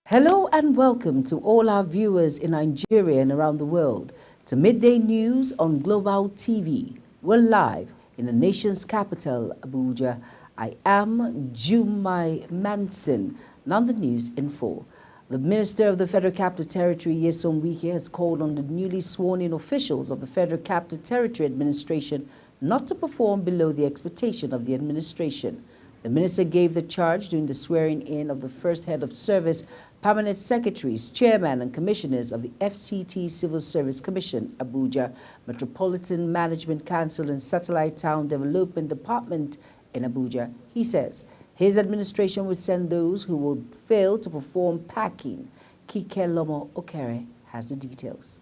Hello and welcome to all our viewers in Nigeria and around the world to Midday News on Global TV. We're live in the nation's capital, Abuja. I am Jumai Manson. Now the news in full. The Minister of the Federal Capital Territory, Nyesom Wike, has called on the newly sworn-in officials of the Federal Capital Territory Administration not to perform below the expectation of the administration. The minister gave the charge during the swearing-in of the first head of service, permanent secretaries, chairman and commissioners of the FCT Civil Service Commission, Abuja, Metropolitan Management Council and Satellite Town Development Department in Abuja. He says his administration will send those who will fail to perform packing. Kike Lomo Okere has the details.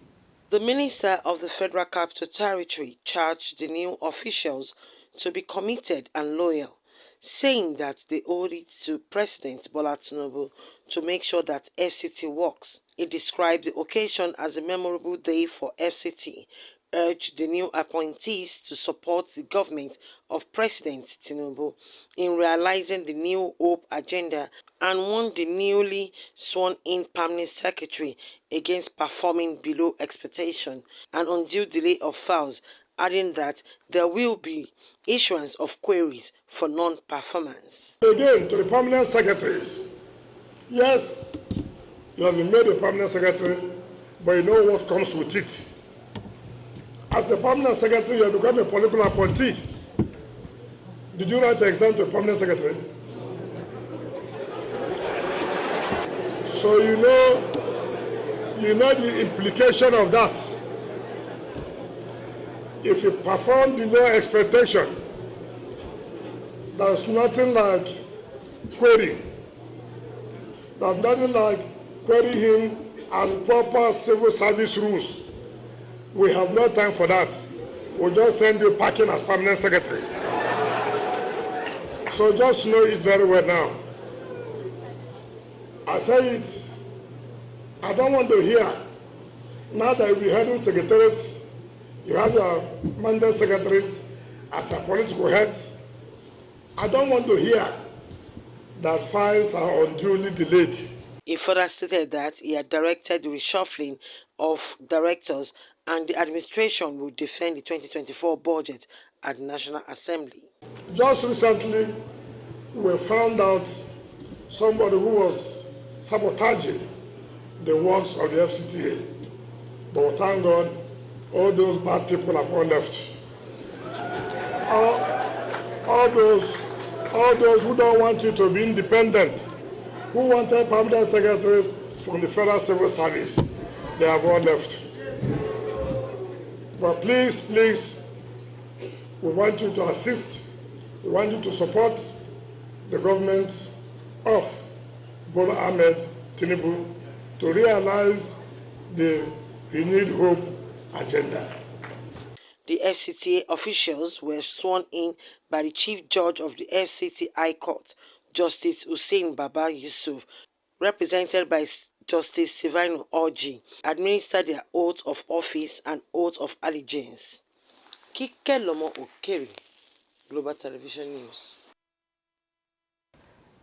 The Minister of the Federal Capital Territory charged the new officials to be committed and loyal, saying that they owe it to President Bola Tinubu to make sure that FCT works. He described the occasion as a memorable day for FCT, urged the new appointees to support the government of President Tinubu in realizing the New Hope agenda and warned the newly sworn-in permanent secretary against performing below expectation and undue delay of files, adding that there will be issuance of queries for non-performance. Again, to the permanent secretaries, yes, you have been made a permanent secretary, but you know what comes with it. As a permanent secretary, you have become a political appointee. Did you write the exam to a permanent secretary? So you know the implication of that. If you perform below expectation, there's nothing like querying. There's nothing like querying him as proper civil service rules. We have no time for that. We'll just send you packing as permanent secretary. So just know it very well now. I say it, I don't want to hear, now that we're heading secretariats, you have your mandate secretaries as a political heads. I don't want to hear that files are unduly delayed. He further stated that he had directed the reshuffling of directors and the administration will defend the 2024 budget at the National Assembly. Just recently, we found out somebody who was sabotaging the works of the FCTA. But thank God, all those bad people have all left. All those who don't want you to be independent, who wanted permanent secretaries from the Federal Civil Service, they have all left. But please, we want you to assist, we want you to support the government of Bola Ahmed Tinubu to realize the renewed hope agenda. The FCTA officials were sworn in by the Chief Judge of the FCT High Court, Justice Hussein Baba Yusuf, represented by Justice Sivano Orji, administered their oath of office and oath of allegiance. Kike Lomo Okere, Global Television News.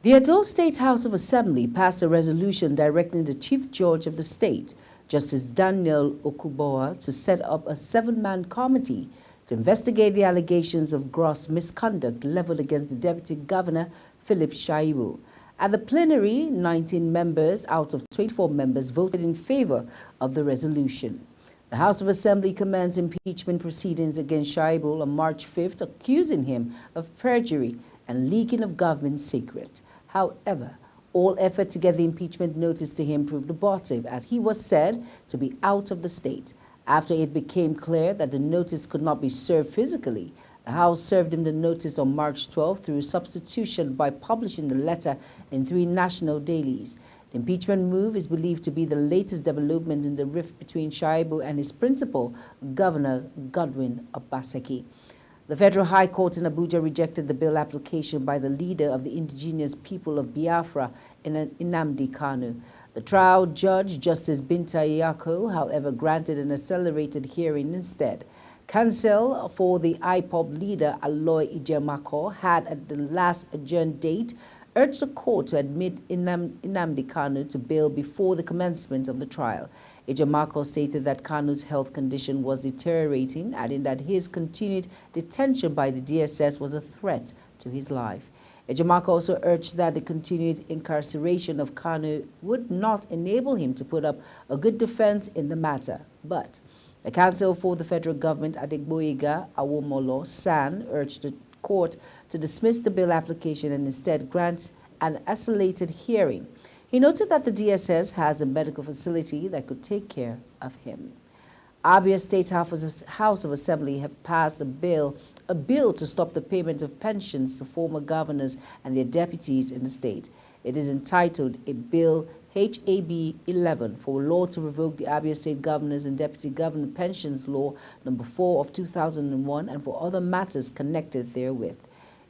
The Edo State House of Assembly passed a resolution directing the Chief Judge of the state, Justice Daniel Okuboa, to set up a 7-man committee to investigate the allegations of gross misconduct leveled against the Deputy Governor, Philip Shaibu. At the plenary, 19 members out of 24 members voted in favor of the resolution. The House of Assembly commenced impeachment proceedings against Shaibu on March 5th, accusing him of perjury and leaking of government secret. However, all effort to get the impeachment notice to him proved abortive, as he was said to be out of the state. After it became clear that the notice could not be served physically, the House served him the notice on March 12th through substitution by publishing the letter in 3 national dailies. The impeachment move is believed to be the latest development in the rift between Shaibu and his principal, Governor Godwin Obaseki. The Federal High Court in Abuja rejected the bill application by the leader of the indigenous people of Biafra, Nnamdi Kanu. The trial judge, Justice Binta Iyako, however, granted an accelerated hearing instead. Counsel for the IPOB leader, Aloy Ijemako, had at the last adjourned date urged the court to admit Nnamdi Kanu to bail before the commencement of the trial. Ejimakor stated that Kanu's health condition was deteriorating, adding that his continued detention by the DSS was a threat to his life. Ejimakor also urged that the continued incarceration of Kanu would not enable him to put up a good defense in the matter. But the counsel for the federal government, Adegboyega Awomolo San, urged the court to dismiss the bail application and instead grant an isolated hearing. He noted that the DSS has a medical facility that could take care of him. Abia State House of Assembly have passed a bill to stop the payment of pensions to former governors and their deputies in the state. It is entitled a Bill HAB 11 for a law to revoke the Abia State Governors and Deputy Governor Pensions Law No. 4 of 2001 and for other matters connected therewith.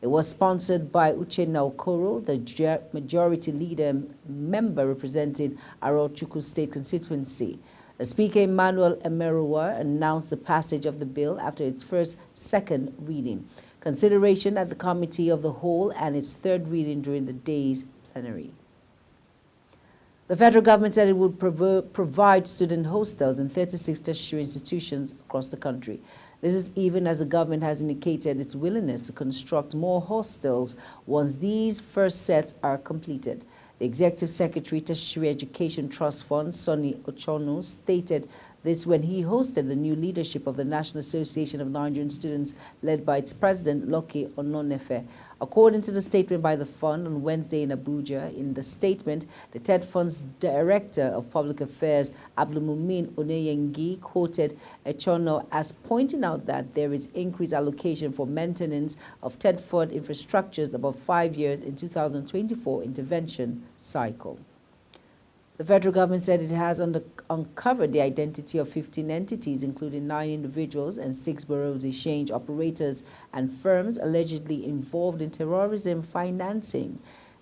It was sponsored by Uchenna Okoro, the majority leader member representing Arochukwu State constituency. The Speaker Emmanuel Emeruwa announced the passage of the bill after its second reading, consideration at the Committee of the Whole, and its third reading during the day's plenary. The federal government said it would provide student hostels in 36 tertiary institutions across the country. This is even as the government has indicated its willingness to construct more hostels once these first sets are completed. The Executive Secretary, Tertiary Education Trust Fund, Sonny Ochono, stated this when he hosted the new leadership of the National Association of Nigerian Students led by its president, Lucky Ononefe. According to the statement by the fund on Wednesday in Abuja, in the statement, the TED Fund's Director of Public Affairs, Abdulmumin Oneyengi, quoted Ochono as pointing out that there is increased allocation for maintenance of TED Fund infrastructures above 5 years in 2024 intervention cycle. The federal government said it has uncovered the identity of 15 entities, including 9 individuals and 6 bureaus exchange operators and firms allegedly involved in terrorism financing.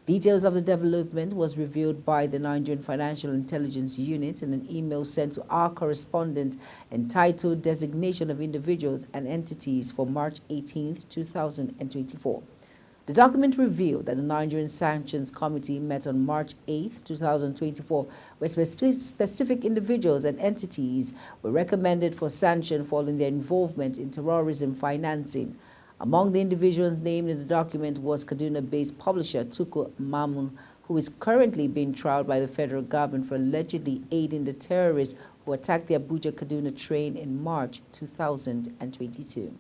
Details of the development was revealed by the Nigerian Financial Intelligence Unit in an email sent to our correspondent entitled Designation of Individuals and Entities for March 18, 2024. The document revealed that the Nigerian Sanctions Committee met on March 8, 2024, where specific individuals and entities were recommended for sanction following their involvement in terrorism financing. Among the individuals named in the document was Kaduna-based publisher Tuko Mamun, who is currently being tried by the federal government for allegedly aiding the terrorists who attacked the Abuja-Kaduna train in March 2022.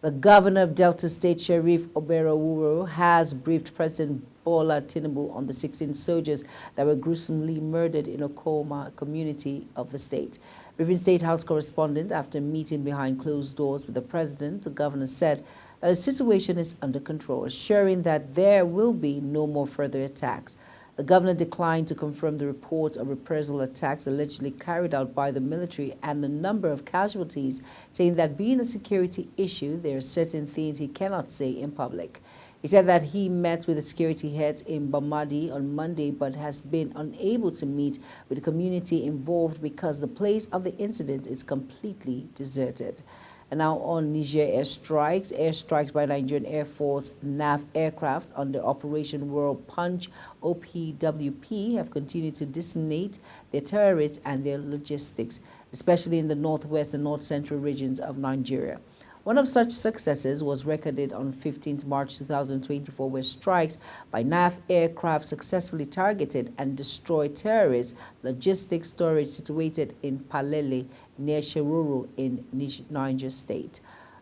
The governor of Delta State, Sheriff Oberowuro, has briefed President Bola Tinubu on the 16 soldiers that were gruesomely murdered in Okoma community of the state. Briefing State House correspondent after a meeting behind closed doors with the president, the governor said that the situation is under control, assuring that there will be no more further attacks. The governor declined to confirm the reports of reprisal attacks allegedly carried out by the military and the number of casualties, saying that being a security issue, there are certain things he cannot say in public. He said that he met with the security heads in Bamadi on Monday but has been unable to meet with the community involved because the place of the incident is completely deserted. And now on Niger airstrikes by Nigerian Air Force NAF aircraft under Operation World Punch OPWP have continued to designate their terrorists and their logistics, especially in the northwest and north-central regions of Nigeria. One of such successes was recorded on 15 March 2024, where strikes by NAF aircraft successfully targeted and destroyed terrorist logistics storage situated in Palele, near Shiroro in Niger State.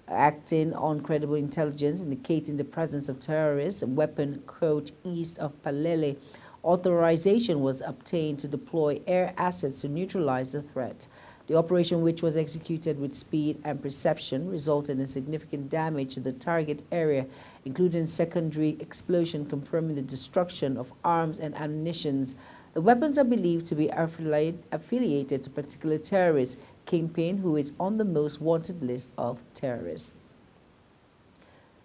Acting on credible intelligence indicating the presence of terrorists, a weapon coach east of Palele, authorization was obtained to deploy air assets to neutralize the threat. The operation, which was executed with speed and perception, resulted in significant damage to the target area, including secondary explosion confirming the destruction of arms and ammunition. The weapons are believed to be affiliated to particular terrorist kingpin who is on the most wanted list of terrorists.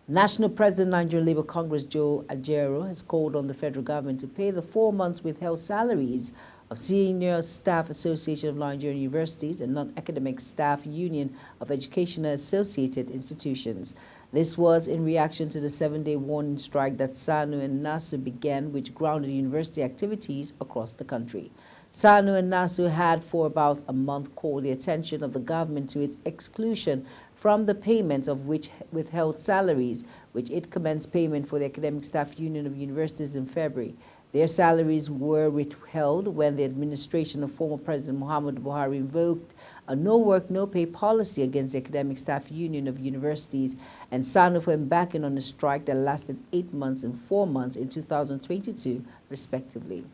National President Nigerian Labour Congress Joe Ajero has called on the federal government to pay the 4 months withheld salaries of Senior Staff Association of Nigerian Universities and Non-Academic Staff Union of Educational Associated Institutions. This was in reaction to the 7-day warning strike that SANU and NASU began, which grounded university activities across the country. SANU and NASU had for about a month called the attention of the government to its exclusion from the payment of which withheld salaries, which it commenced payment for the Academic Staff Union of Universities in February. Their salaries were withheld when the administration of former President Muhammadu Buhari invoked a no-work, no-pay policy against the Academic Staff Union of Universities, and SANU were embarking on a strike that lasted 8 months and 4 months in 2022, respectively.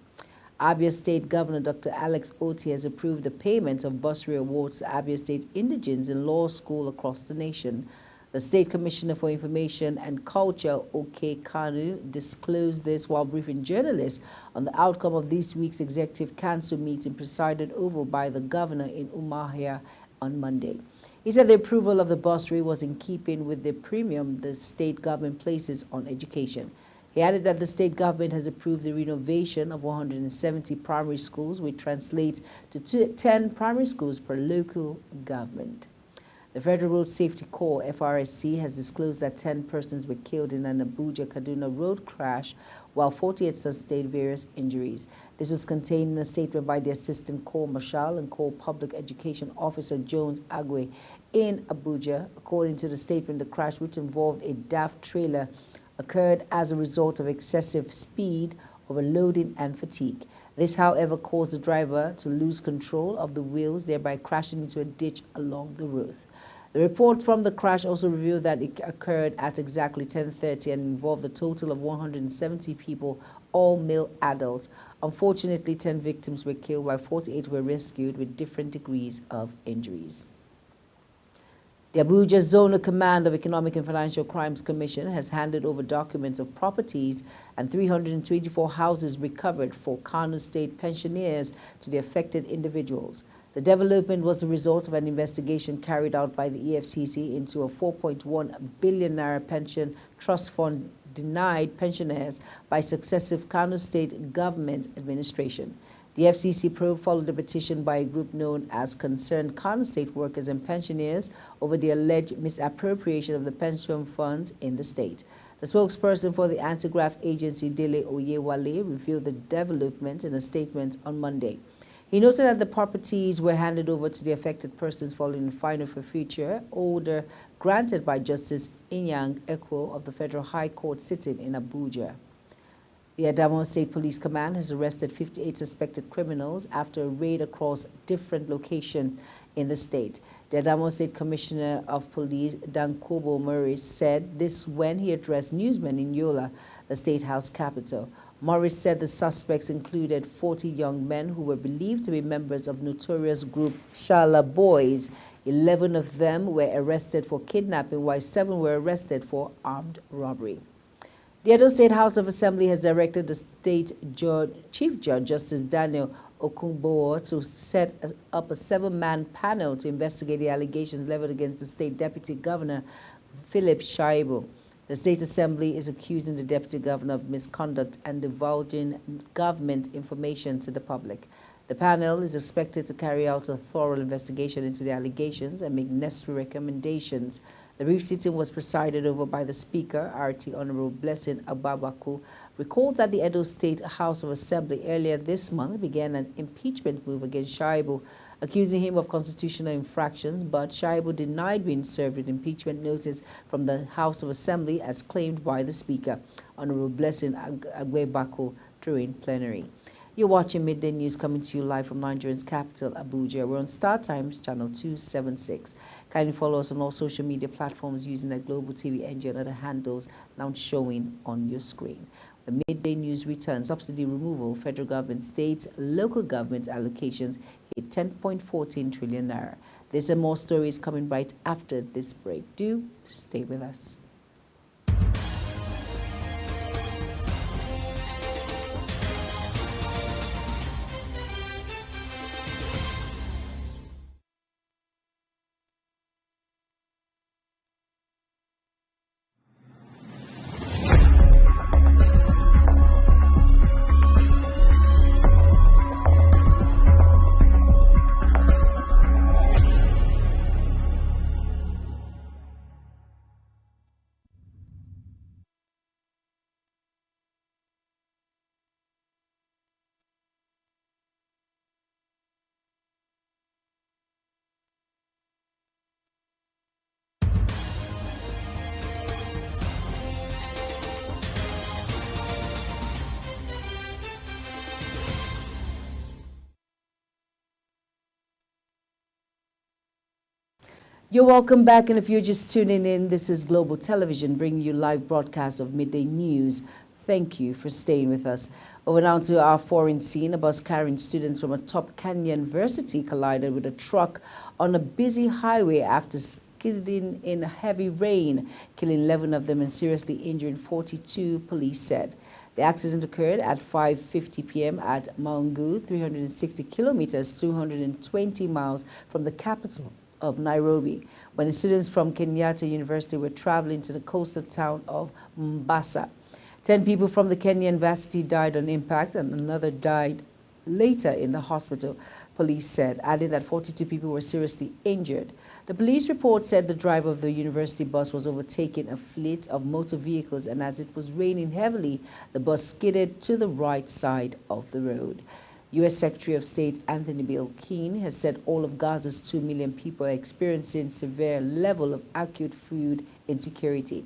Abia State Governor Dr. Alex Otti has approved the payment of bursary awards to Abia State indigents in law school across the nation. The State Commissioner for Information and Culture, OK Kanu, disclosed this while briefing journalists on the outcome of this week's Executive Council meeting presided over by the governor in Umuahia on Monday. He said the approval of the bursary was in keeping with the premium the state government places on education. He added that the state government has approved the renovation of 170 primary schools, which translates to 10 primary schools per local government. The Federal Road Safety Corps, FRSC, has disclosed that 10 persons were killed in an Abuja-Kaduna road crash, while 48 sustained various injuries. This was contained in a statement by the Assistant Corps Marshal and Corps Public Education Officer Jones Agwe in Abuja. According to the statement, the crash, which involved a DAF trailer, occurred as a result of excessive speed, overloading, and fatigue. This, however, caused the driver to lose control of the wheels, thereby crashing into a ditch along the road. The report from the crash also revealed that it occurred at exactly 10:30 and involved a total of 170 people, all male adults. Unfortunately, 10 victims were killed while 48 were rescued with different degrees of injuries. The Abuja Zonal Command of Economic and Financial Crimes Commission has handed over documents of properties and 324 houses recovered for Kano State pensioners to the affected individuals. The development was the result of an investigation carried out by the EFCC into a 4.1 billion naira pension trust fund denied pensioners by successive Kano State government administration. The FCC probe followed a petition by a group known as Concerned Kano State Workers and Pensioners over the alleged misappropriation of the pension funds in the state. The spokesperson for the anti-graft agency, Dele Oyewale, revealed the development in a statement on Monday. He noted that the properties were handed over to the affected persons following a final forfeiture order granted by Justice Inyang Ekwo of the Federal High Court sitting in Abuja. The Adamawa State Police Command has arrested 58 suspected criminals after a raid across different locations in the state. The Adamawa State Commissioner of Police, Dankobo Morris, said this when he addressed newsmen in Yola, the state house capital. Morris said the suspects included 40 young men who were believed to be members of notorious group Shala Boys. 11 of them were arrested for kidnapping, while 7 were arrested for armed robbery. The Edo State House of Assembly has directed the State Chief Judge Justice Daniel Okunbowo to set up a 7-man panel to investigate the allegations leveled against the State Deputy Governor Philip Shaibu. The State Assembly is accusing the Deputy Governor of misconduct and divulging government information to the public. The panel is expected to carry out a thorough investigation into the allegations and make necessary recommendations. The brief sitting was presided over by the Speaker, RT Honorable Blessing Ababaku, recalled that the Edo State House of Assembly earlier this month began an impeachment move against Shaibu, accusing him of constitutional infractions, but Shaibu denied being served with impeachment notice from the House of Assembly as claimed by the Speaker, Honorable Blessing Agbebako, during plenary. You're watching Midday News coming to you live from Nigeria's capital, Abuja. We're on Star Times, channel 276. Kindly follow us on all social media platforms using the Global TV Engine and other handles now showing on your screen. When Midday News returns, subsidy removal, federal government, states, local government allocations hit 10.14 trillion naira. There's more stories coming right after this break. Do stay with us. You're welcome back, and if you're just tuning in, this is Global Television bringing you live broadcast of midday news. Thank you for staying with us. Over now to our foreign scene. A bus carrying students from a top Kenya university collided with a truck on a busy highway after skidding in heavy rain, killing 11 of them and seriously injuring 42, police said. The accident occurred at 5:50 p.m. at Maungu, 360 kilometers, 220 miles from the capital of Nairobi, when the students from Kenyatta University were traveling to the coastal town of Mombasa. 10 people from the Kenya University died on impact and another died later in the hospital, police said, adding that 42 people were seriously injured. The police report said the driver of the university bus was overtaking a fleet of motor vehicles, and as it was raining heavily, the bus skidded to the right side of the road. U.S. Secretary of State Anthony Blinken has said all of Gaza's 2 million people are experiencing severe level of acute food insecurity.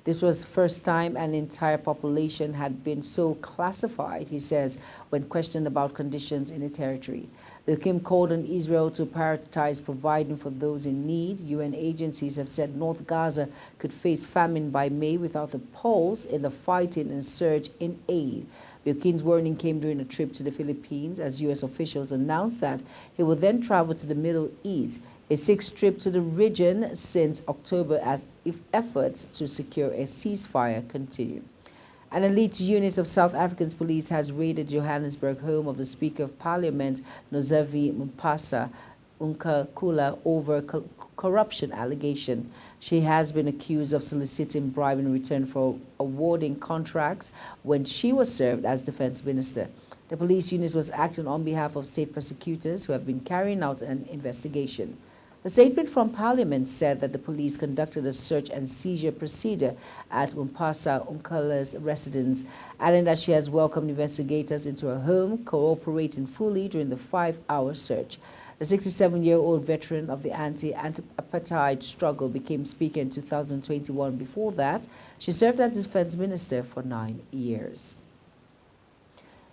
This was the first time an entire population had been so classified, he says, when questioned about conditions in the territory. Blinken called on Israel to prioritize providing for those in need. UN agencies have said North Gaza could face famine by May without a pause in the fighting and surge in aid. Blinken's warning came during a trip to the Philippines as U.S. officials announced that he will then travel to the Middle East, a sixth trip to the region since October as if efforts to secure a ceasefire continue. An elite unit of South Africa's police has raided Johannesburg home of the Speaker of Parliament, Nozavi Mpasa Unkakula, over corruption allegation. She has been accused of soliciting bribe in return for awarding contracts when she was served as defense minister. The police unit was acting on behalf of state prosecutors who have been carrying out an investigation. A statement from Parliament said that the police conducted a search and seizure procedure at Mpasa Unkala's residence, adding that she has welcomed investigators into her home, cooperating fully during the 5-hour search. The 67-year-old veteran of the anti-apartheid struggle became Speaker in 2021. Before that, she served as Defense Minister for 9 years.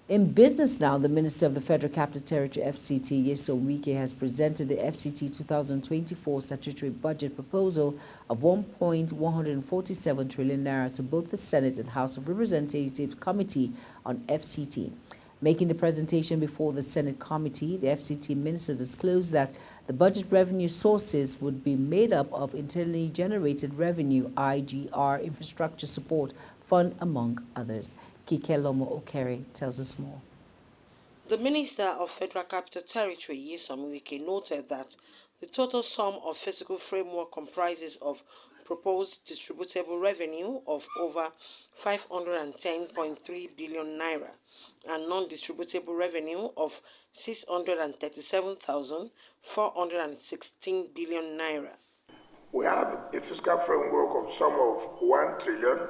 In business now, the Minister of the Federal Capital Territory, FCT, Nyesom Wike, has presented the FCT 2024 statutory budget proposal of 1.147 trillion naira to both the Senate and House of Representatives Committee on FCT. Making the presentation before the Senate committee, the FCT minister disclosed that the budget revenue sources would be made up of internally generated revenue, IGR, infrastructure support fund, among others. Kike Lomo Okere tells us more. The Minister of Federal Capital Territory, Nyesom Wike, noted that the total sum of fiscal framework comprises of proposed distributable revenue of over 510.3 billion naira and non-distributable revenue of 637,416 billion naira. We have a fiscal framework of sum of 1 trillion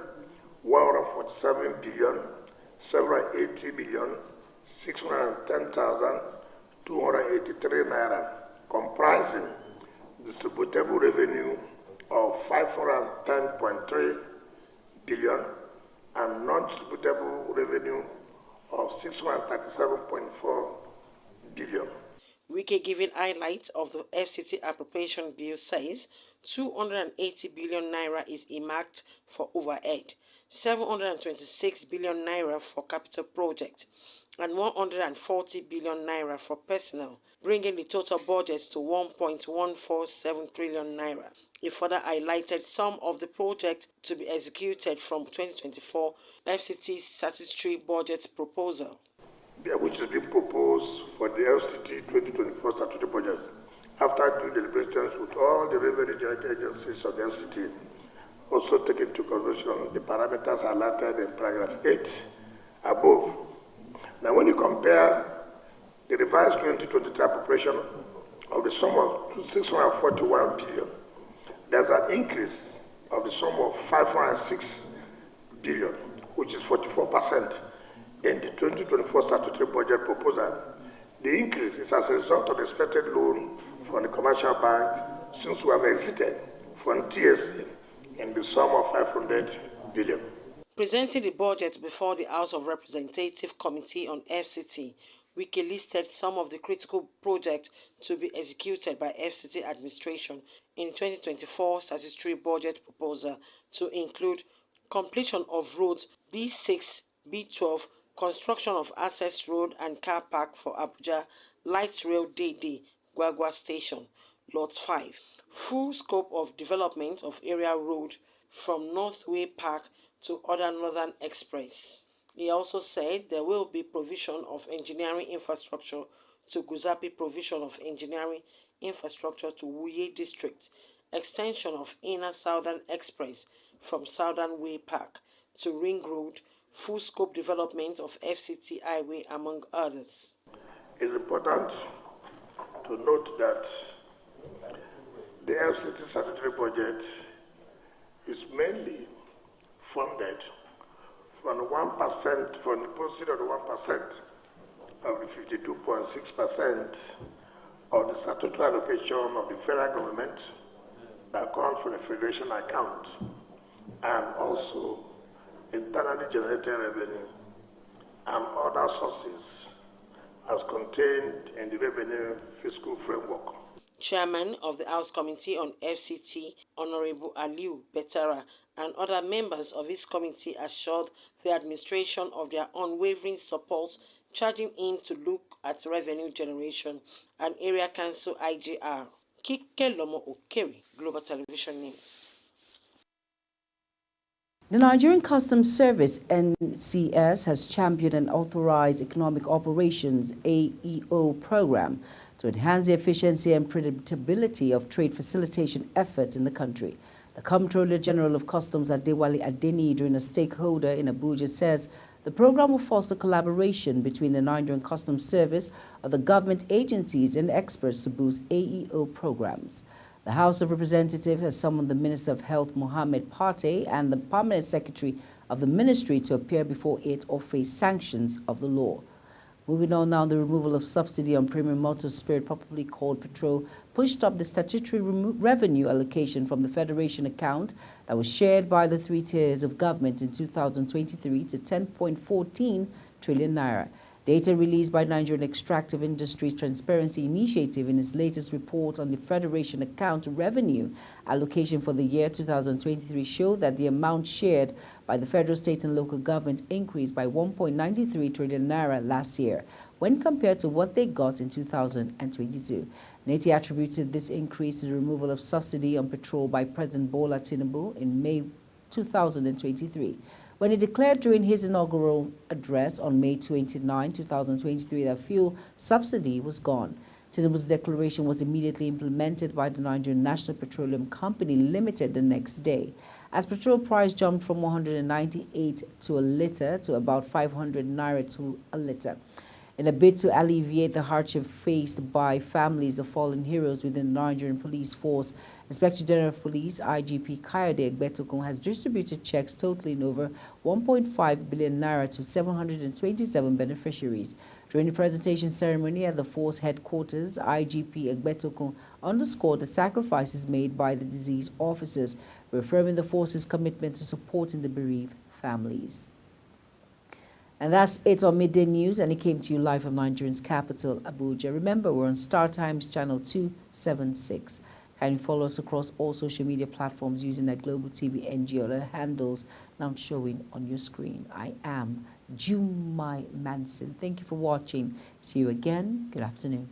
147 billion 780 billion 610,283 naira, comprising distributable revenue of 510.3 billion and non-distributable revenue of 637.4 billion. Wike, giving highlights of the FCT appropriation bill, says 280 billion naira is earmarked for overhead, 726 billion naira for capital projects, and 140 billion naira for personnel, bringing the total budget to 1.147 trillion naira. He further highlighted some of the projects to be executed from 2024 FCT's statutory budget proposal, which is being proposed for the FCT 2024 statutory budget after due deliberations with all the revenue generating agencies of the FCT. Also take into consideration the parameters highlighted in paragraph 8 above. Now, when you compare the revised 2023 appropriation of the sum of 641 billion, there's an increase of the sum of 506 billion, which is 44%. In the 2024 statutory budget proposal. The increase is as a result of the expected loan from the commercial bank since we have exited from TSC in the sum of 500 billion. Presenting the budget before the House of Representatives Committee on FCT, Wike listed some of the critical projects to be executed by FCT administration in 2024 statutory budget proposal to include completion of roads B6, B12, construction of access road and car park for Abuja Light Rail Day Gwagwa Station, Lot 5. Full scope of development of area road from Northway Park to other Northern Express. He also said there will be provision of engineering infrastructure to Guzapi, provision of engineering infrastructure to Wuye District, extension of Inner Southern Express from Southern Way Park to Ring Road, full scope development of FCT Highway, among others. It's important to note that the FCT statutory budget is mainly funded from the 1%, from the proceeds of the 1% of the 52.6% of the statutory allocation of the federal government that comes from the federation account, and also internally generated revenue and other sources as contained in the revenue fiscal framework. Chairman of the House Committee on FCT, Honorable Aliu Betara, and other members of his committee assured the administration of their unwavering support, charging him to look at revenue generation and Area Council IGR. Kike Lomo Okeri, Global Television News. The Nigerian Customs Service, NCS, has championed an Authorized Economic Operations AEO program to enhance the efficiency and predictability of trade facilitation efforts in the country. The Comptroller General of Customs, Adewale Adeni, during a stakeholder in Abuja, says the program will foster collaboration between the Nigerian Customs Service, other government agencies, and experts to boost AEO programs. The House of Representatives has summoned the Minister of Health, Mohammed Partey, and the Permanent Secretary of the Ministry to appear before it or face sanctions of the law. Moving on now, the removal of subsidy on premium motor spirit, popularly called petrol, pushed up the statutory revenue allocation from the Federation account that was shared by the three tiers of government in 2023 to 10.14 trillion naira. Data released by Nigerian Extractive Industries Transparency Initiative in its latest report on the Federation account revenue allocation for the year 2023 showed that the amount shared by the federal, state and local government increased by 1.93 trillion naira last year when compared to what they got in 2022. NETI attributed this increase to the removal of subsidy on petrol by President Bola Tinubu in May 2023. When he declared during his inaugural address on May 29, 2023, that fuel subsidy was gone. Tinubu's declaration was immediately implemented by the Nigerian National Petroleum Company Limited the next day, as petrol price jumped from 198 to a litre to about 500 naira to a litre. In a bid to alleviate the hardship faced by families of fallen heroes within the Nigerian police force, Inspector General of Police, IGP Kayode Egbetokun, has distributed checks totaling over 1.5 billion naira to 727 beneficiaries. During the presentation ceremony at the force headquarters, IGP Egbetokun underscored the sacrifices made by the deceased officers, reaffirming the force's commitment to supporting the bereaved families. And that's it on Midday News, and it came to you live from Nigeria's capital, Abuja. Remember, we're on Star Times channel 276. Can you follow us across all social media platforms using that Global TV NG or the handles now showing on your screen. I am Jumai Manson. Thank you for watching. See you again. Good afternoon.